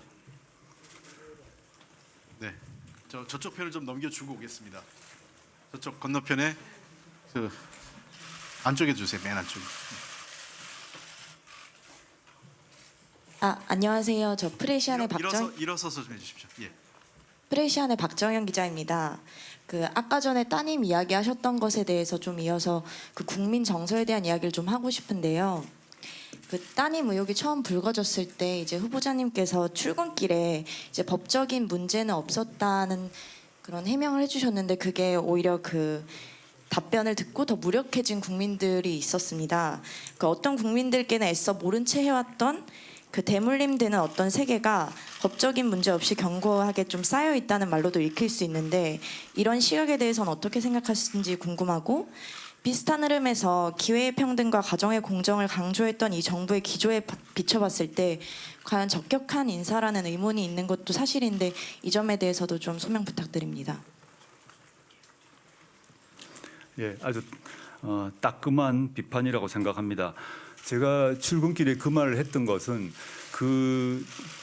네, 저쪽 편을 좀 넘겨주고 오겠습니다. 저쪽 건너편에 그 안쪽에 주세요. 맨 안쪽에. 안녕하세요. 저 프레시안의 일어서서 좀 해주십시오. 예. 프레시안의 박정현 기자입니다. 그 아까 전에 따님 이야기하셨던 것에 대해서 좀 이어서 그 국민 정서에 대한 이야기를 좀 하고 싶은데요. 그 따님 의혹이 처음 불거졌을 때 이제 후보자님께서 출근길에 이제 법적인 문제는 없었다는 그런 해명을 해주셨는데 그게 오히려 그 답변을 듣고 더 무력해진 국민들이 있었습니다. 그 어떤 국민들께는 애써 모른 채 해왔던 그 대물림되는 어떤 세계가 법적인 문제 없이 견고하게 좀 쌓여 있다는 말로도 읽힐 수 있는데 이런 시각에 대해서는 어떻게 생각하시는지 궁금하고 비슷한 흐름에서 기회의 평등과 가정의 공정을 강조했던 이 정부의 기조에 비춰봤을 때 과연 적격한 인사라는 의문이 있는 것도 사실인데 이 점에 대해서도 좀 소명 부탁드립니다. 예, 아주 따끔한 비판이라고 생각합니다. 제가 출근길에 그 말을 했던 것은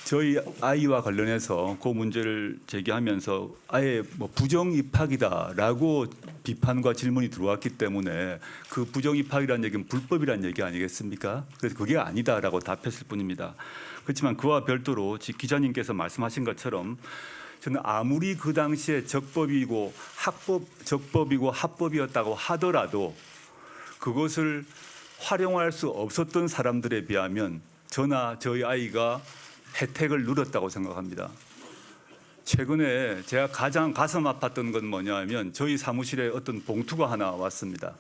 저희 아이와 관련해서 그 문제를 제기하면서 아예 뭐 부정 입학이다라고 비판과 질문이 들어왔기 때문에 그 부정 입학이라는 얘기는 불법이라는 얘기 아니겠습니까? 그래서 그게 아니다라고 답했을 뿐입니다. 그렇지만 그와 별도로 기자님께서 말씀하신 것처럼 저는 아무리 그 당시에 적법이고 합법이었다고 하더라도 그것을 활용할 수 없었던 사람들에 비하면 저나 저희 아이가 혜택을 누렸다고 생각합니다. 최근에 제가 가장 가슴 아팠던 건 뭐냐면 저희 사무실에 어떤 봉투가 하나 왔습니다.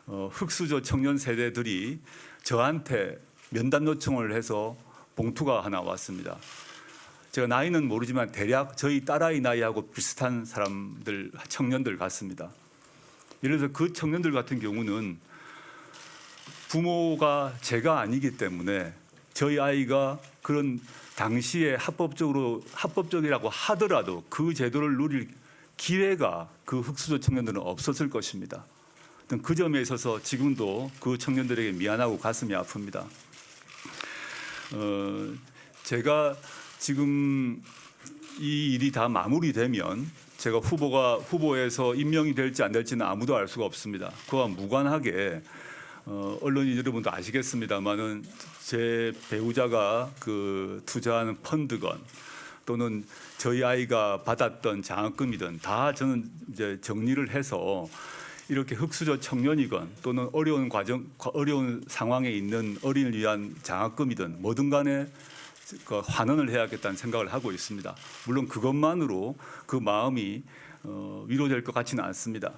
흑수저 청년 세대들이 저한테 면담 요청을 해서 봉투가 하나 왔습니다. 제가 나이는 모르지만 대략 저희 딸아이 나이하고 비슷한 사람들, 청년들 같습니다. 예를 들어서 그 청년들 같은 경우는 부모가 제가 아니기 때문에 저희 아이가 그런 당시에 합법적이라고 하더라도 그 제도를 누릴 기회가 그 흑수저 청년들은 없었을 것입니다. 그 점에 있어서 지금도 그 청년들에게 미안하고 가슴이 아픕니다. 제가 지금 이 일이 다 마무리되면 제가 후보에서 임명이 될지 안 될지는 아무도 알 수가 없습니다. 그와 무관하게 언론인 여러분도 아시겠습니다만은 제 배우자가 그 투자하는 펀드건 또는 저희 아이가 받았던 장학금이든 다 저는 이제 정리를 해서 이렇게 흑수저 청년이건 또는 어려운 상황에 있는 어린이를 위한 장학금이든 뭐든 간에 환원을 해야겠다는 생각을 하고 있습니다. 물론 그것만으로 그 마음이 위로될 것 같지는 않습니다.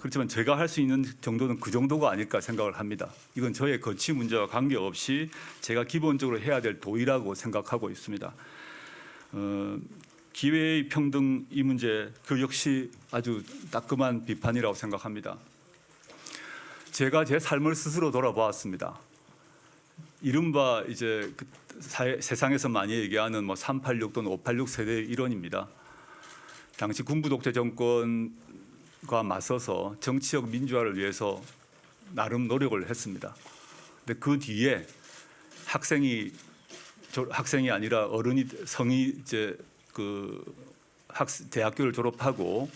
그렇지만 제가 할 수 있는 정도는 그 정도가 아닐까 생각을 합니다. 이건 저의 거취 문제와 관계없이 제가 기본적으로 해야 될 도의라고 생각하고 있습니다. 기회의 평등 이 문제 그 역시 아주 따끔한 비판이라고 생각합니다. 제가 제 삶을 스스로 돌아보았습니다. 이른바 이제 세상에서 많이 얘기하는 뭐 386 또는 586 세대의 일원입니다. 당시 군부 독재 정권과 맞서서 정치적 민주화를 위해서 나름 노력을 했습니다. 근데 그 뒤에 학생이 아니라 성이 이제 대학교를 졸업하고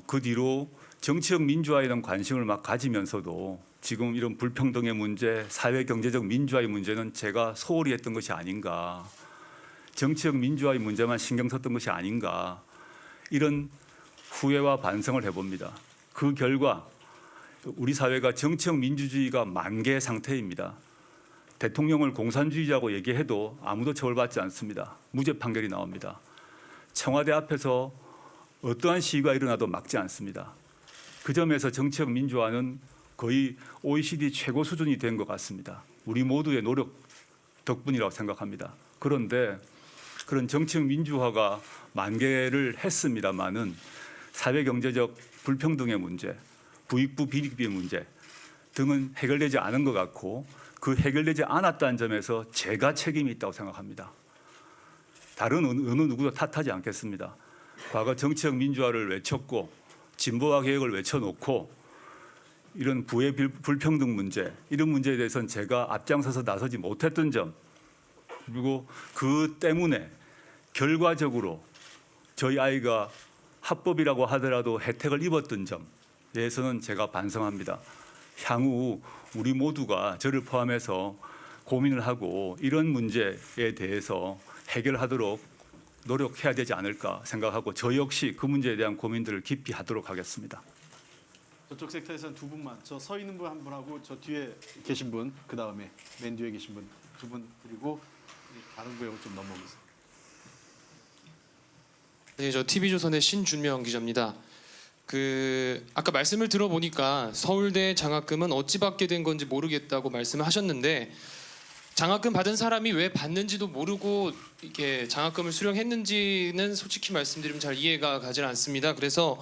그 뒤로 정치적 민주화에 대한 관심을 막 가지면서도 지금 이런 불평등의 문제, 사회 경제적 민주화의 문제는 제가 소홀히 했던 것이 아닌가, 정치적 민주화의 문제만 신경 썼던 것이 아닌가, 이런 후회와 반성을 해봅니다. 그 결과 우리 사회가 정치적 민주주의가 만개 상태입니다. 대통령을 공산주의자고 얘기해도 아무도 처벌받지 않습니다. 무죄 판결이 나옵니다. 청와대 앞에서 어떠한 시위가 일어나도 막지 않습니다. 그 점에서 정치적 민주화는 거의 OECD 최고 수준이 된 것 같습니다. 우리 모두의 노력 덕분이라고 생각합니다. 그런데 그런 정치적 민주화가 만개를 했습니다마는 사회 경제적 불평등의 문제, 부익부 비리비의 문제 등은 해결되지 않은 것 같고 그 해결되지 않았다는 점에서 제가 책임이 있다고 생각합니다. 다른 어느 누구도 탓하지 않겠습니다. 과거 정치적 민주화를 외쳤고 진보화 개혁을 외쳐놓고 이런 부의 불평등 문제, 이런 문제에 대해서는 제가 앞장서서 나서지 못했던 점, 그리고 그 때문에 결과적으로 저희 아이가 합법이라고 하더라도 혜택을 입었던 점에 대해서는 제가 반성합니다. 향후 우리 모두가 저를 포함해서 고민을 하고 이런 문제에 대해서 해결하도록 노력해야 되지 않을까 생각하고 저 역시 그 문제에 대한 고민들을 깊이 하도록 하겠습니다. 저쪽 섹터에서는 두 분만, 저 서 있는 분 한 분하고 저 뒤에 계신 분, 그 다음에 맨 뒤에 계신 분 두 분, 그리고 다른 구역을 좀 넘어오겠습니다. 네, 저 TV조선의 신준명 기자입니다. 아까 말씀을 들어보니까 서울대 장학금은 어찌 받게 된 건지 모르겠다고 말씀을 하셨는데 장학금 받은 사람이 왜 받는지도 모르고 이렇게 장학금을 수령했는지는 솔직히 말씀드리면 잘 이해가 가지 않습니다. 그래서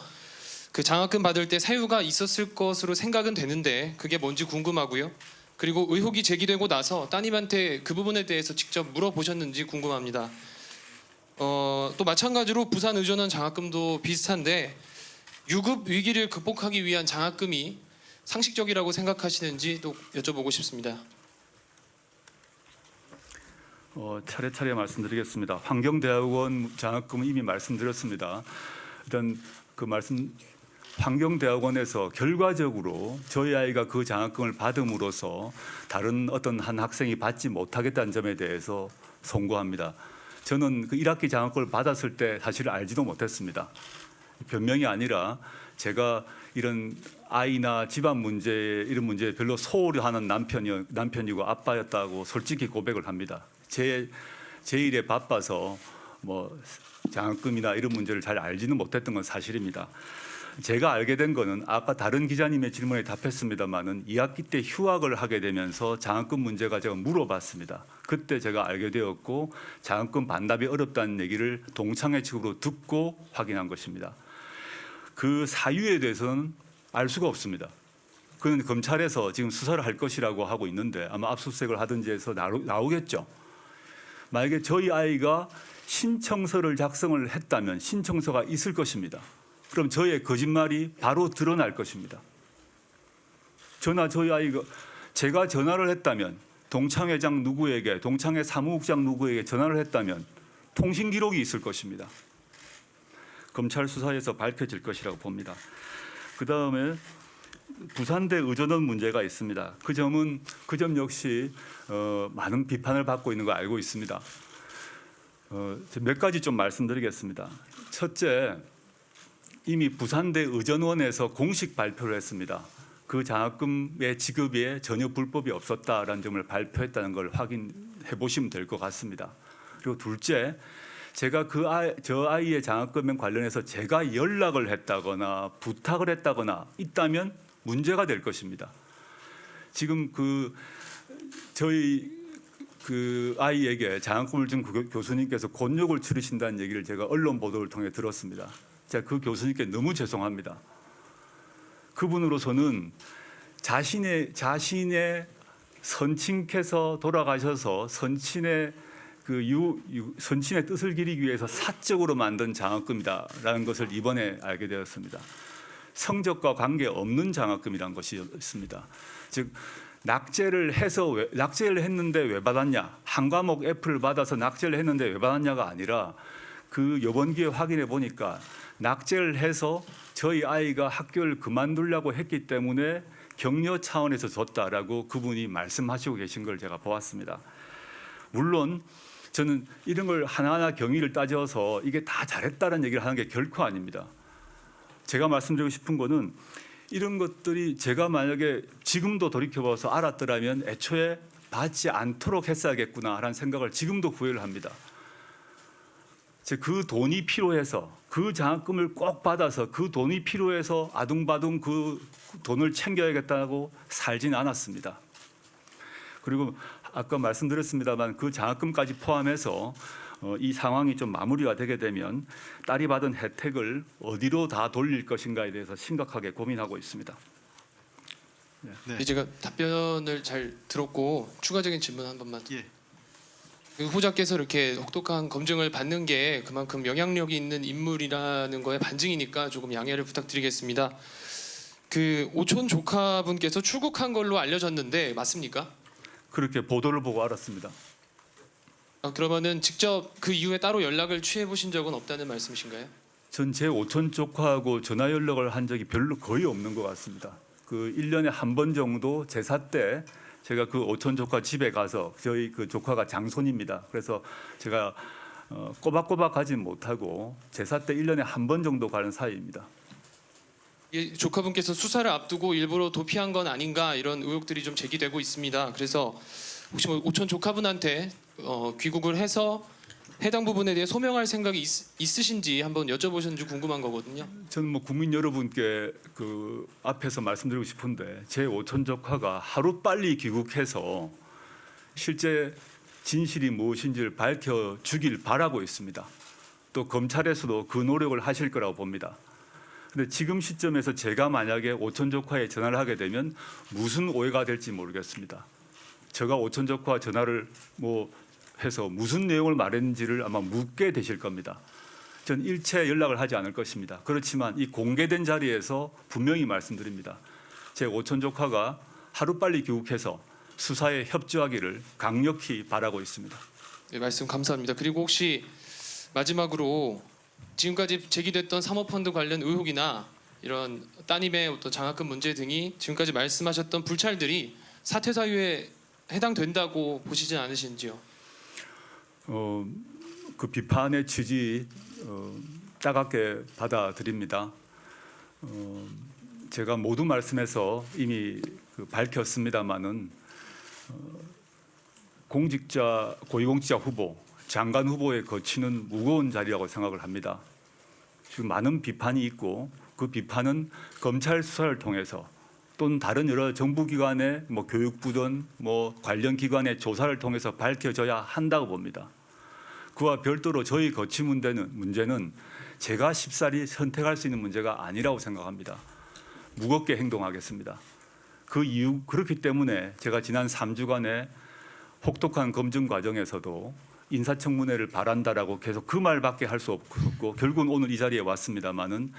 그 장학금 받을 때 사유가 있었을 것으로 생각은 되는데 그게 뭔지 궁금하고요. 그리고 의혹이 제기되고 나서 따님한테 그 부분에 대해서 직접 물어보셨는지 궁금합니다. 또 마찬가지로 부산 의전원 장학금도 비슷한데 유급 위기를 극복하기 위한 장학금이 상식적이라고 생각하시는지 또 여쭤보고 싶습니다. 차례차례 말씀드리겠습니다. 환경대학원 장학금은 이미 말씀드렸습니다. 일단 그 말씀 환경대학원에서 결과적으로 저희 아이가 그 장학금을 받음으로써 다른 어떤 한 학생이 받지 못하겠다는 점에 대해서 송구합니다. 저는 그 1학기 장학금을 받았을 때 사실 알지도 못했습니다. 변명이 아니라 제가 이런 아이나 집안 문제 이런 문제에 별로 소홀히하는 남편이고 아빠였다고 솔직히 고백을 합니다. 제 일에 바빠서 뭐 장학금이나 이런 문제를 잘 알지는 못했던 건 사실입니다. 제가 알게 된 거는 아까 다른 기자님의 질문에 답했습니다마는 2학기 때 휴학을 하게 되면서 장학금 문제가 제가 물어봤습니다. 그때 제가 알게 되었고 장학금 반납이 어렵다는 얘기를 동창회 측으로 듣고 확인한 것입니다. 그 사유에 대해서는 알 수가 없습니다. 그는 검찰에서 지금 수사를 할 것이라고 하고 있는데 아마 압수수색을 하든지 해서 나오겠죠. 만약에 저희 아이가 신청서를 작성을 했다면 신청서가 있을 것입니다. 그럼 저의 거짓말이 바로 드러날 것입니다. 저희 아이가 제가 전화를 했다면 동창회장 누구에게, 동창회 사무국장 누구에게 전화를 했다면 통신 기록이 있을 것입니다. 검찰 수사에서 밝혀질 것이라고 봅니다. 그 다음에 부산대 의전원 문제가 있습니다. 그 점 역시 많은 비판을 받고 있는 거 알고 있습니다. 몇 가지 좀 말씀드리겠습니다. 첫째, 이미 부산대 의전원에서 공식 발표를 했습니다. 그 장학금의 지급에 전혀 불법이 없었다라는 점을 발표했다는 걸 확인해 보시면 될 것 같습니다. 그리고 둘째, 제가 저 아이의 장학금에 관련해서 제가 연락을 했다거나 부탁을 했다거나 있다면 문제가 될 것입니다. 지금 저희 아이에게 장학금을 준 교수님께서 곤욕을 치르신다는 얘기를 제가 언론 보도를 통해 들었습니다. 제가 그 교수님께 너무 죄송합니다. 그분으로서는 자신의 선친께서 돌아가셔서 선친의 뜻을 기리기 위해서 사적으로 만든 장학금이다라는 것을 이번에 알게 되었습니다. 성적과 관계없는 장학금이라는 것이 있습니다. 즉 낙제를 했는데 왜 받았냐? 한 과목 F를 받아서 낙제를 했는데 왜 받았냐가 아니라 그 이번 기회에 확인해 보니까 낙제를 해서 저희 아이가 학교를 그만두려고 했기 때문에 격려 차원에서 줬다라고 그분이 말씀하시고 계신 걸 제가 보았습니다. 물론 저는 이런 걸 하나하나 경위를 따져서 이게 다 잘했다는 얘기를 하는 게 결코 아닙니다. 제가 말씀드리고 싶은 거는 이런 것들이 제가 만약에 지금도 돌이켜봐서 알았더라면 애초에 받지 않도록 했어야겠구나라는 생각을 지금도 후회를 합니다. 그 돈이 필요해서 그 장학금을 꼭 받아서 그 돈이 필요해서 아둥바둥 그 돈을 챙겨야겠다고 살진 않았습니다. 그리고 아까 말씀드렸습니다만 그 장학금까지 포함해서 이 상황이 좀 마무리가 되게 되면 딸이 받은 혜택을 어디로 다 돌릴 것인가에 대해서 심각하게 고민하고 있습니다. 네. 제가 답변을 잘 들었고 추가적인 질문 한 번만. 예. 그 후보자께서 이렇게 혹독한 검증을 받는 게 그만큼 영향력이 있는 인물이라는 거에 반증이니까 조금 양해를 부탁드리겠습니다. 그 오촌 조카분께서 출국한 걸로 알려졌는데 맞습니까? 그렇게 보도를 보고 알았습니다. 그러면은 직접 그 이후에 따로 연락을 취해 보신 적은 없다는 말씀이신가요? 전 제 오촌 조카하고 전화 연락을 한 적이 별로 거의 없는 것 같습니다. 그 1년에 한 번 정도 제사 때 제가 그 오촌 조카 집에 가서 저희 그 조카가 장손입니다. 그래서 제가 꼬박꼬박 가진 못하고 제사 때 1년에 한 번 정도 가는 사이입니다. 조카분께서 수사를 앞두고 일부러 도피한 건 아닌가 이런 의혹들이 좀 제기되고 있습니다. 그래서 혹시 뭐 오촌 조카분한테 귀국을 해서 해당 부분에 대해 소명할 생각이 있으신지 한번 여쭤보셨는지 궁금한 거거든요. 저는 뭐 국민 여러분께 그 앞에서 말씀드리고 싶은데 제 오촌 조카가 하루 빨리 귀국해서 실제 진실이 무엇인지를 밝혀주길 바라고 있습니다. 또 검찰에서도 그 노력을 하실 거라고 봅니다. 근데 지금 시점에서 제가 만약에 오촌 조카에 전화를 하게 되면 무슨 오해가 될지 모르겠습니다. 제가 오촌 조카 전화를 해서 무슨 내용을 말했는지를 아마 묻게 되실 겁니다. 전 일체 연락을 하지 않을 것입니다. 그렇지만 이 공개된 자리에서 분명히 말씀드립니다. 제 오촌 조카가 하루빨리 귀국해서 수사에 협조하기를 강력히 바라고 있습니다. 네, 말씀 감사합니다. 그리고 혹시 마지막으로 지금까지 제기됐던 사모펀드 관련 의혹이나 이런 따님의 어떤 장학금 문제 등이 지금까지 말씀하셨던 불찰들이 사퇴 사유에 해당된다고 보시진 않으신지요? 그 비판의 취지 따갑게 받아들입니다. 제가 모두 말씀해서 이미 밝혔습니다마는 공직자, 고위공직자 후보, 장관 후보에 거치는 무거운 자리라고 생각을 합니다. 지금 많은 비판이 있고 그 비판은 검찰 수사를 통해서 또는 다른 여러 정부기관의 교육부든 관련 기관의 조사를 통해서 밝혀져야 한다고 봅니다. 그와 별도로 저희 거치 문제는 제가 쉽사리 선택할 수 있는 문제가 아니라고 생각합니다. 무겁게 행동하겠습니다. 그 이유 그렇기 때문에 제가 지난 3주간의 혹독한 검증 과정에서도 인사청문회를 바란다라고 계속 그 말밖에 할 수 없고 결국은 오늘 이 자리에 왔습니다마는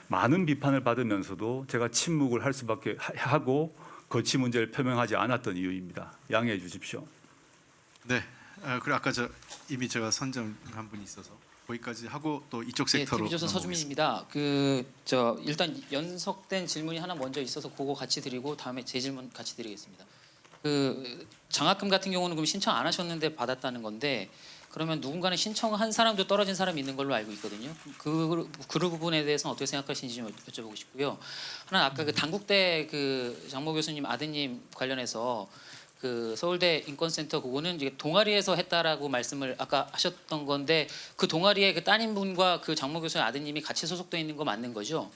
많은 비판을 받으면서도 제가 침묵을 할 수밖에 하고 거치 문제를 표명하지 않았던 이유입니다. 양해해 주십시오. 네. 그리고 아까 이미 제가 선정한 분이 있어서 거기까지 하고 또 이쪽 섹터로. TV조선 서주민입니다. 일단 연속된 질문이 하나 먼저 있어서 그거 같이 드리고 다음에 제 질문 같이 드리겠습니다. 장학금 같은 경우는 그럼 신청 안 하셨는데 받았다는 건데 그러면 누군가는 신청한 사람도 떨어진 사람이 있는 걸로 알고 있거든요. 그 부분에 대해서는 어떻게 생각하시는지 좀 여쭤보고 싶고요. 하나 아까 당국대 장모 교수님 아드님 관련해서 서울대 인권센터 그거는 이제 동아리에서 했다라고 말씀을 아까 하셨던 건데 그 동아리에 따님분과 장모 교수님 아드님이 같이 소속돼 있는 거 맞는 거죠?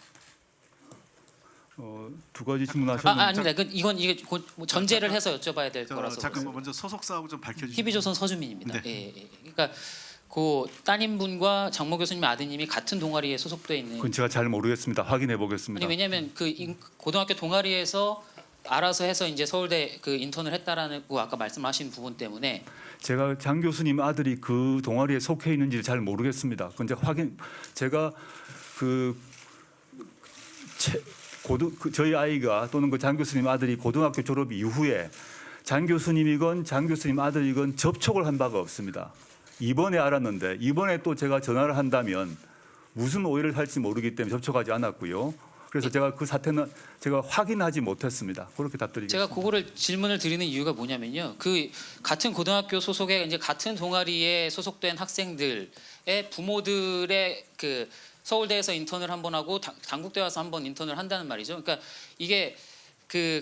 두 가지 질문하셨는데 아닙니다. 이게 전제를 해서 여쭤봐야 될 거라서. 잠깐만 먼저 소속사하고 좀 밝혀주시죠. TV조선 서주민입니다. 네. 예. 그러니까 따님분과 장모 교수님 아드님이 같은 동아리에 소속돼 있는. 그건 제가 잘 모르겠습니다. 확인해 보겠습니다. 왜냐하면 고등학교 동아리에서 알아서 해서 이제 서울대 인턴을 했다라는 아까 말씀하신 부분 때문에 제가 장 교수님 아들이 그 동아리에 속해 있는지 잘 모르겠습니다. 그건 제가 저희 아이가 또는 장 교수님 아들이 고등학교 졸업 이후에 장 교수님이건 장 교수님 아들이건 접촉을 한 바가 없습니다. 이번에 알았는데 이번에 또 제가 전화를 한다면 무슨 오해를 할지 모르기 때문에 접촉하지 않았고요. 그래서 제가 그 사태는 제가 확인하지 못했습니다. 그렇게 답드리겠습니다. 제가 그거를 질문을 드리는 이유가 뭐냐면요. 같은 고등학교 소속의 이제 같은 동아리에 소속된 학생들의 부모들의 서울대에서 인턴을 한 번 하고 당국대 와서 한 번 인턴을 한다는 말이죠. 그러니까 이게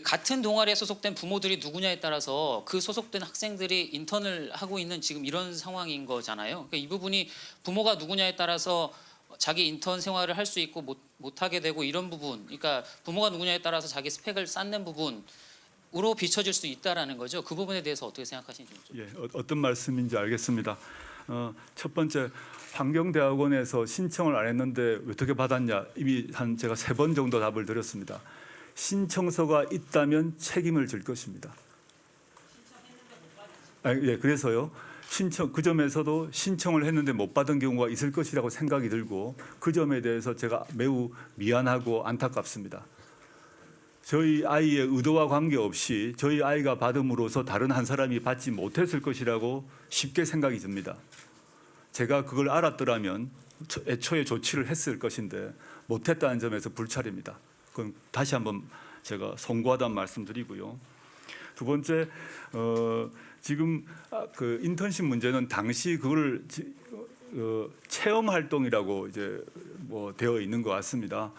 같은 동아리에 소속된 부모들이 누구냐에 따라서 그 소속된 학생들이 인턴을 하고 있는 지금 이런 상황인 거잖아요. 그러니까 이 부분이 부모가 누구냐에 따라서 자기 인턴 생활을 할 수 있고 못하게 되고 이런 부분, 그러니까 부모가 누구냐에 따라서 자기 스펙을 쌓는 부분으로 비춰질 수 있다라는 거죠. 그 부분에 대해서 어떻게 생각하시는지. 어떤 말씀인지 알겠습니다. 첫 번째 환경대학원에서 신청을 안 했는데 어떻게 받았냐 이미 제가 3번 정도 답을 드렸습니다. 신청서가 있다면 책임을 질 것입니다. 그래서요. 그 점에서도 신청을 했는데 못 받은 경우가 있을 것이라고 생각이 들고 그 점에 대해서 제가 매우 미안하고 안타깝습니다. 저희 아이의 의도와 관계없이 저희 아이가 받음으로써 다른 한 사람이 받지 못했을 것이라고 쉽게 생각이 듭니다. 제가 그걸 알았더라면 애초에 조치를 했을 것인데 못했다는 점에서 불찰입니다. 그건 다시 한번 제가 송구하다는 말씀드리고요. 두 번째, 지금 그 인턴십 문제는 당시 그걸 체험 활동이라고 이제 뭐 되어 있는 것 같습니다.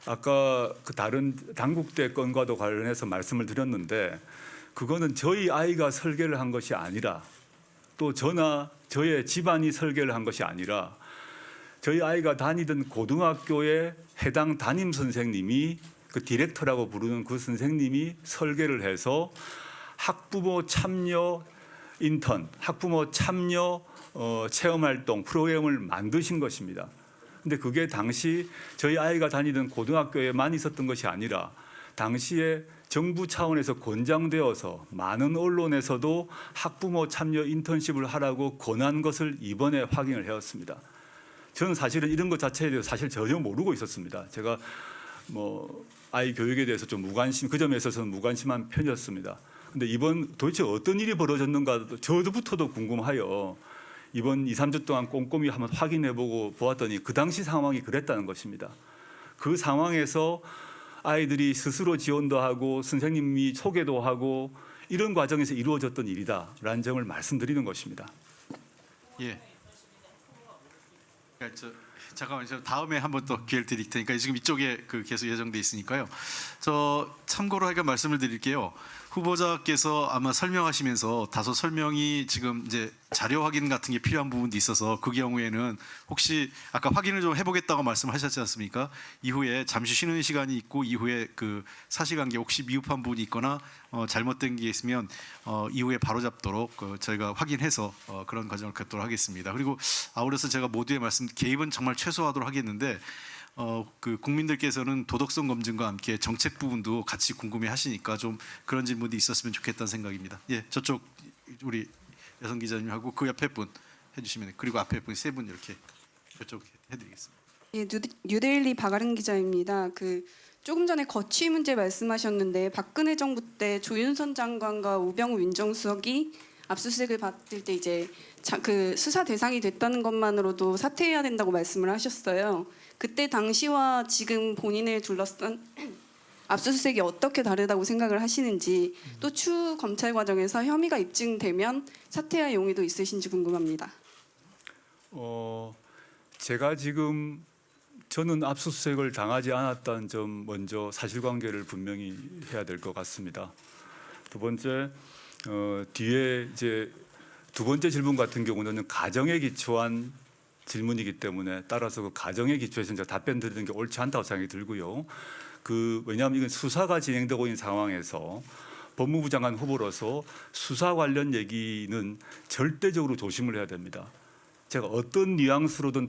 아까 그 다른 당국대 건과도 관련해서 말씀을 드렸는데 그거는 저희 아이가 설계를 한 것이 아니라 또 저나 저의 집안이 설계를 한 것이 아니라 저희 아이가 다니던 고등학교의 해당 담임 선생님이 그 디렉터라고 부르는 그 선생님이 설계를 해서 학부모 참여 인턴, 학부모 참여 체험활동 프로그램을 만드신 것입니다. 근데 그게 당시 저희 아이가 다니던 고등학교에만 있었던 것이 아니라 당시에 정부 차원에서 권장되어서 많은 언론에서도 학부모 참여 인턴십을 하라고 권한 것을 이번에 확인을 해왔습니다. 저는 사실은 이런 것 자체에 대해서 사실 전혀 모르고 있었습니다. 제가 뭐 아이 교육에 대해서 좀 무관심, 그 점에 있어서는 무관심한 편이었습니다. 근데 이번 도대체 어떤 일이 벌어졌는가 저부터도 궁금하여 이번 2, 3주 동안 꼼꼼히 한번 확인해보고 보았더니 그 당시 상황이 그랬다는 것입니다. 그 상황에서 아이들이 스스로 지원도 하고 선생님이 소개도 하고 이런 과정에서 이루어졌던 일이다라는 점을 말씀드리는 것입니다. 예. 잠깐만, 저 다음에 한번 또 기회를 드릴 테니까 지금 이쪽에 그 계속 예정돼 있으니까요. 저 참고로 하여간 말씀을 드릴게요. 후보자께서 아마 설명하시면서 다소 설명이 지금 이제 자료 확인 같은 게 필요한 부분도 있어서 그 경우에는 혹시 아까 확인을 좀 해보겠다고 말씀하셨지 않습니까? 이후에 잠시 쉬는 시간이 있고 이후에 그 사실관계 혹시 미흡한 부분이 있거나 잘못된 게 있으면 이후에 바로잡도록 저희가 확인해서 그런 과정을 갖도록 하겠습니다. 그리고 아울러서 제가 모두의 말씀 개입은 정말 최소화하도록 하겠는데 그 국민들께서는 도덕성 검증과 함께 정책 부분도 같이 궁금해하시니까 좀 그런 질문이 있었으면 좋겠다는 생각입니다. 예, 저쪽 우리 여성 기자님하고 그 옆에 분 해주시면 그리고 앞에 분 세 분 이렇게 저쪽 해드리겠습니다. 예, 뉴데일리 박아름 기자입니다. 그 조금 전에 거취 문제 말씀하셨는데 박근혜 정부 때 조윤선 장관과 우병우 민정수석이 압수수색을 받을 때 이제 그 수사 대상이 됐다는 것만으로도 사퇴해야 된다고 말씀을 하셨어요. 그때 당시와 지금 본인을 둘러싼 압수수색이 어떻게 다르다고 생각을 하시는지 또 추후 검찰 과정에서 혐의가 입증되면 사퇴할 용의도 있으신지 궁금합니다. 제가 지금 저는 압수수색을 당하지 않았다는 점 먼저 사실관계를 분명히 해야 될 것 같습니다. 두 번째 뒤에 이제 두 번째 질문 같은 경우는 가정에 기초한 질문이기 때문에 따라서 그 가정에 기초해서 이제 답변 드리는 게 옳지 않다고 생각이 들고요. 왜냐하면 이건 수사가 진행되고 있는 상황에서 법무부 장관 후보로서 수사 관련 얘기는 절대적으로 조심을 해야 됩니다. 제가 어떤 뉘앙스로든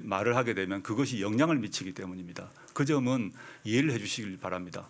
말을 하게 되면 그것이 영향을 미치기 때문입니다. 그 점은 이해를 해주시길 바랍니다.